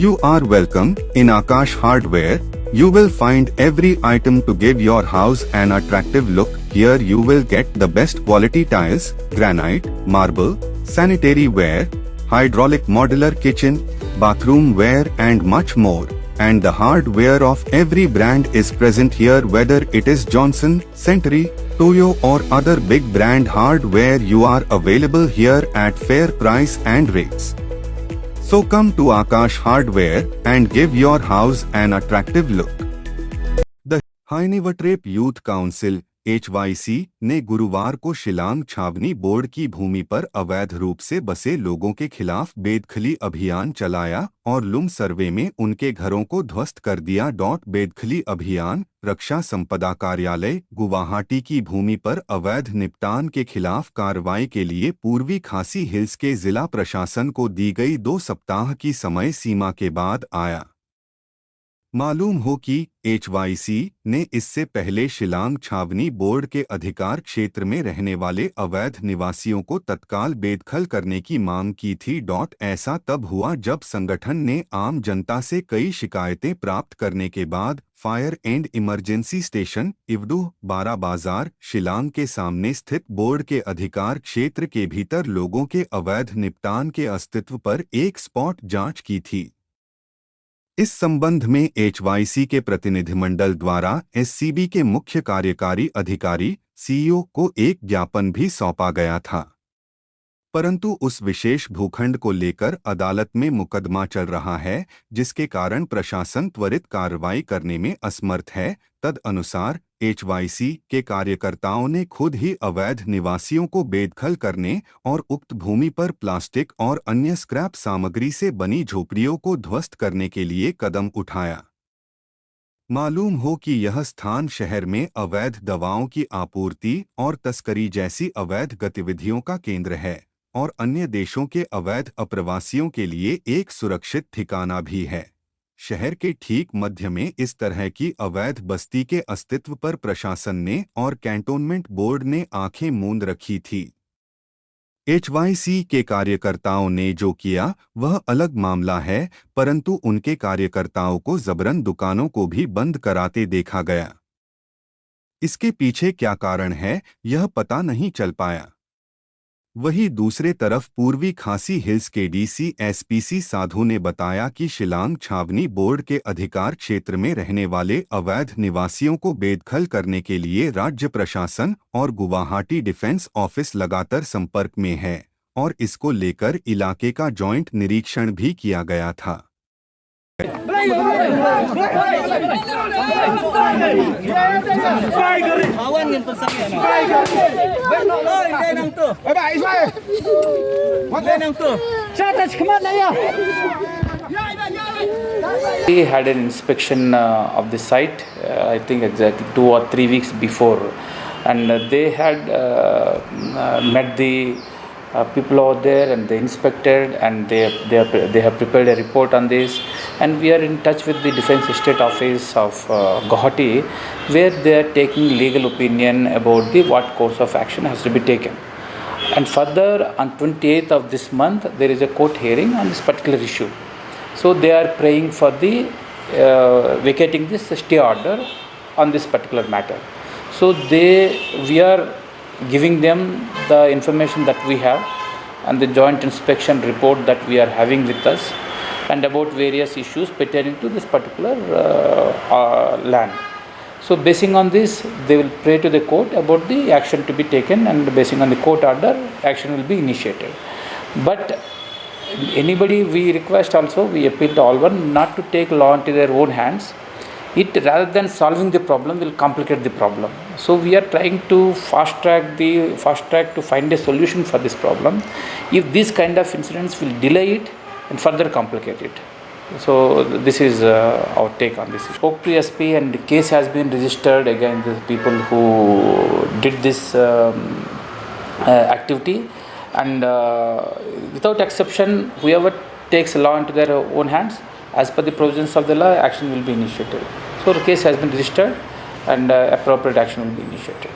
You are welcome. In Akash Hardware, you will find every item to give your house an attractive look. Here you will get the best quality tiles, granite, marble, sanitary ware, hydraulic modular kitchen, bathroom ware and much more. And the hardware of every brand is present here, whether it is Johnson, Century, Toyo or other big brand hardware. You are available here at fair price and rates. So come to Akash Hardware and give your house an attractive look. The Hainivatrep Youth Council HYC ने गुरुवार को शिलांग छावनी board की भूमि पर अवैध रूप से बसे लोगों के खिलाफ बेदखली अभियान चलाया और लुम सर्वे में उनके घरों को ध्वस्त कर दिया। बेदखली अभियान रक्षा संपदा कार्यालय गुवाहाटी की भूमि पर अवैध निपटान के खिलाफ कार्रवाई के लिए पूर्वी खासी हिल्स के जिला प्रशासन को दी गई 2 सप्ताह की समय सीमा के बाद आया। मालूम हो कि HYC ने इससे पहले शिलांग छावनी बोर्ड के अधिकार क्षेत्र में रहने वाले अवैध निवासियों को तत्काल बेदखल करने की मांग की थी। ऐसा तब हुआ जब संगठन ने आम जनता से कई शिकायतें प्राप्त करने के बाद फायर एंड इमरजेंसी स्टेशन इवडू 12 बाजार शिलांग के सामने स्थित बोर्ड के अधिकार क्षेत्र के भीतर लोगों के अवैध निपटान के अस्तित्व पर एक स्पॉट जांच की थी। इस संबंध में HYC के प्रतिनिधिमंडल द्वारा SCB के मुख्य कार्यकारी अधिकारी CEO को एक ज्ञापन भी सौंपा गया था, परंतु उस विशेष भूखंड को लेकर अदालत में मुकदमा चल रहा है, जिसके कारण प्रशासन त्वरित कार्रवाई करने में असमर्थ है। तदनुसार HYC के कार्यकर्ताओं ने खुद ही अवैध निवासियों को बेदखल करने और उक्त भूमि पर प्लास्टिक और अन्य स्क्रैप सामग्री से बनी झोपड़ियों को ध्वस्त करने के लिए कदम उठाया। मालूम हो कि यह स्थान शहर में अवैध दवाओं की आपूर्ति और तस्करी जैसी अवैध गतिविधियों का केंद्र है और अन्य देशों के अवैध अप्रवासियों के लिए एक सुरक्षित ठिकाना भी है। शहर के ठीक मध्य में इस तरह की अवैध बस्ती के अस्तित्व पर प्रशासन ने और कैंटोनमेंट बोर्ड ने आंखें मूंद रखी थी। HYC के कार्यकर्ताओं ने जो किया वह अलग मामला है, परंतु उनके कार्यकर्ताओं को जबरन दुकानों को भी बंद कराते देखा गया। इसके पीछे क्या कारण है यह पता नहीं चल पाया। वहीं दूसरे तरफ पूर्वी खासी हिल्स के DC SPC साधु ने बताया कि शिलांग छावनी बोर्ड के अधिकार क्षेत्र में रहने वाले अवैध निवासियों को बेदखल करने के लिए राज्य प्रशासन और गुवाहाटी डिफेंस ऑफिस लगातार संपर्क में है और इसको लेकर इलाके का जॉइंट निरीक्षण भी किया गया था। We had an inspection of the site, I think exactly 2 or 3 weeks before, and they had met the people over there and they inspected and they have prepared a report on this, and we are in touch with the Defence Estate Office of Guwahati, where they are taking legal opinion about the what course of action has to be taken. And further, on 28th of this month there is a court hearing on this particular issue. So they are praying for the vacating this stay order on this particular matter. So we are giving them the information that we have and the joint inspection report that we are having with us and about various issues pertaining to this particular land. So basing on this, they will pray to the court about the action to be taken, and basing on the court order, action will be initiated. But anybody, we request also, we appeal to all one not to take law into their own hands. It, rather than solving the problem, will complicate the problem. So we are trying to fast track to find a solution for this problem. If these kind of incidents will delay it and further complicate it. So this is our take on this. Spoke to SP and the case has been registered against the people who did this activity, and without exception, whoever takes the law into their own hands, as per the provisions of the law, action will be initiated. So the case has been registered and appropriate action will be initiated.